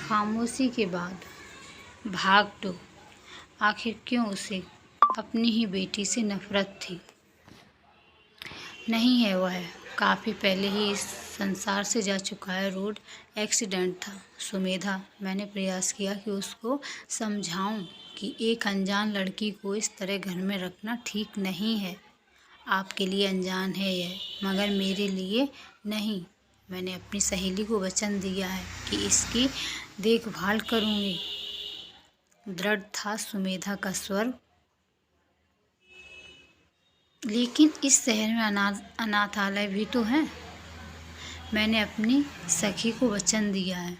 खामोशी के बाद भाग दो। आखिर क्यों उसे अपनी ही बेटी से नफरत थी? नहीं है, वह काफ़ी पहले ही इस संसार से जा चुका है। रोड एक्सीडेंट था। सुमेधा, मैंने प्रयास किया कि उसको समझाऊं कि एक अनजान लड़की को इस तरह घर में रखना ठीक नहीं है। आपके लिए अनजान है यह, मगर मेरे लिए नहीं। मैंने अपनी सहेली को वचन दिया है कि इसकी देखभाल करूंगी। दृढ़ था सुमेधा का स्वर। लेकिन इस शहर में अनाथालय भी तो है। मैंने अपनी सखी को वचन दिया है,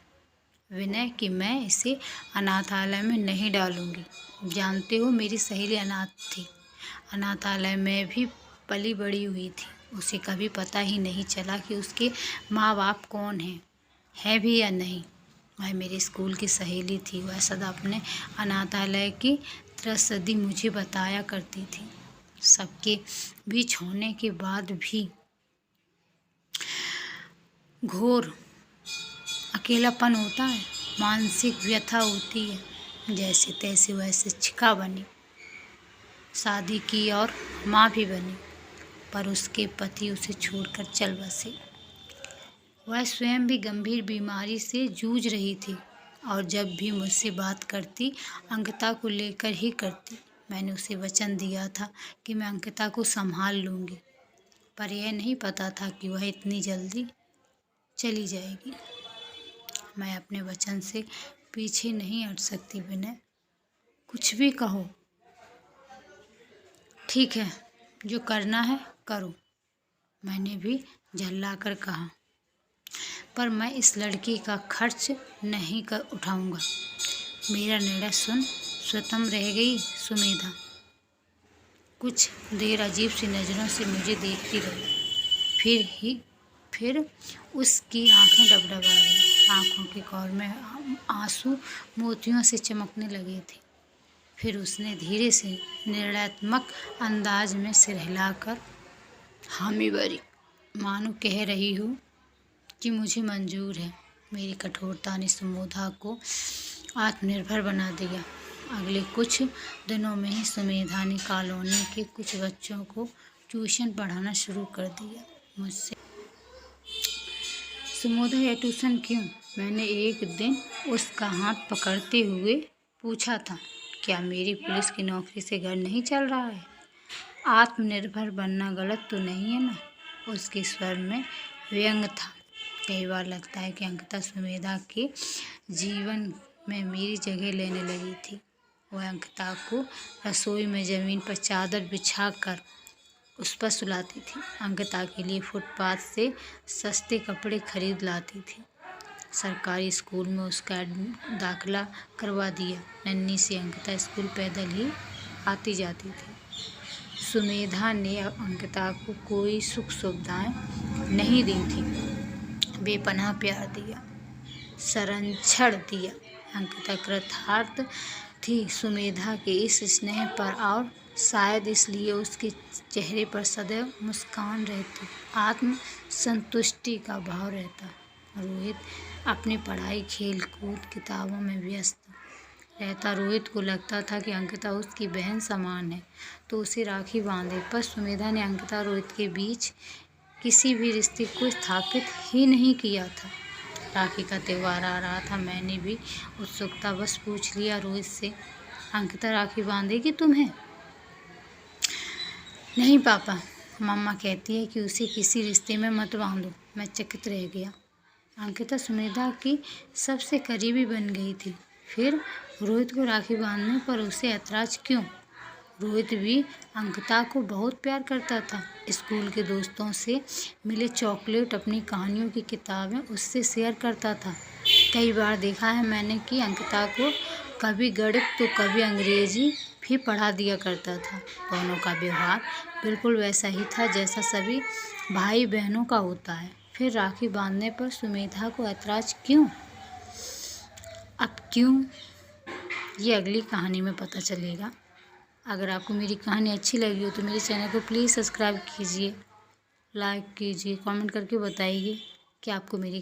विनय, कि मैं इसे अनाथालय में नहीं डालूंगी। जानते हो, मेरी सहेली अनाथ थी, अनाथालय में भी पली बड़ी हुई थी। उसे कभी पता ही नहीं चला कि उसके माँ बाप कौन हैं, है भी या नहीं। वह मेरी स्कूल की सहेली थी। वह सदा अपने अनाथालय की त्रसदी मुझे बताया करती थी। सबके बीच होने के बाद भी घोर अकेलापन होता है, मानसिक व्यथा होती है। जैसे तैसे वह शिक्षिका बनी, शादी की और माँ भी बनी, पर उसके पति उसे छोड़कर चल बसे। वह स्वयं भी गंभीर बीमारी से जूझ रही थी और जब भी मुझसे बात करती अंकिता को लेकर ही करती। मैंने उसे वचन दिया था कि मैं अंकिता को संभाल लूँगी, पर यह नहीं पता था कि वह इतनी जल्दी चली जाएगी। मैं अपने वचन से पीछे नहीं हट सकती विनय, कुछ भी कहो। ठीक है, जो करना है करो, मैंने भी झल्लाकर कहा, पर मैं इस लड़की का खर्च नहीं कर उठाऊंगा। मेरा निर्णय सुन। स्वतम रह गई सुमेधा। कुछ देर अजीब सी नज़रों से मुझे देखती रही। फिर उसकी आंखें डबडबा गईं। आंखों के कौर में आंसू मोतियों से चमकने लगे थे। फिर उसने धीरे से निर्णयात्मक अंदाज में सिर हिलाकर हामी भरी, मानो कह रही हो कि मुझे मंजूर है। मेरी कठोरता ने सुमेधा को आत्मनिर्भर बना दिया। अगले कुछ दिनों में ही सुमेधा ने कॉलोनी के कुछ बच्चों को ट्यूशन पढ़ाना शुरू कर दिया। मुझसे, सुमेधा, यह ट्यूशन क्यों? मैंने एक दिन उसका हाथ पकड़ते हुए पूछा था। क्या मेरी पुलिस की नौकरी से घर नहीं चल रहा है? आत्मनिर्भर बनना गलत तो नहीं है ना? उसके स्वर में व्यंग था। कई बार लगता है कि अंकिता सुमेधा के जीवन में मेरी जगह लेने लगी थी। वह अंकिता को रसोई में ज़मीन पर चादर बिछाकर उस पर सुलाती थी। अंकिता के लिए फुटपाथ से सस्ते कपड़े खरीद लाती थी। सरकारी स्कूल में उसका दाखिला करवा दिया। नन्ही सी अंकिता स्कूल पैदल ही आती जाती थी। सुमेधा ने अंकिता को कोई सुख सुविधाएं नहीं दी थी, बेपनाह प्यार दिया, संरक्षण दिया। अंकिता कृतार्थ थी सुमेधा के इस स्नेह पर, और शायद इसलिए उसके चेहरे पर सदैव मुस्कान रहती, आत्म संतुष्टि का भाव रहता। रोहित अपनी पढ़ाई, खेल कूद, किताबों में व्यस्त रहता। रोहित को लगता था कि अंकिता उसकी बहन समान है तो उसे राखी बांधे, पर सुमेधा ने अंकिता रोहित के बीच किसी भी रिश्ते को स्थापित ही नहीं किया था। राखी का त्यौहार आ रहा था। मैंने भी उत्सुकतावश पूछ लिया रोहित से, अंकिता राखी बांधेगी तुम्हें? नहीं पापा, मम्मा कहती है कि उसे किसी रिश्ते में मत बांधो। मैं चकित रह गया। अंकिता सुमेधा की सबसे करीबी बन गई थी, फिर रोहित को राखी बांधने पर उसे ऐतराज क्यों? रोहित भी अंकिता को बहुत प्यार करता था। स्कूल के दोस्तों से मिले चॉकलेट, अपनी कहानियों की किताबें उससे शेयर करता था। कई बार देखा है मैंने कि अंकिता को कभी गणित तो कभी अंग्रेजी भी पढ़ा दिया करता था। दोनों का व्यवहार बिल्कुल वैसा ही था जैसा सभी भाई बहनों का होता है। फिर राखी बांधने पर सुमेधा को ऐतराज क्यों? अब क्यों, ये अगली कहानी में पता चलेगा। अगर आपको मेरी कहानी अच्छी लगी हो तो मेरे चैनल को प्लीज़ सब्सक्राइब कीजिए, लाइक कीजिए, कमेंट करके बताइए कि आपको मेरी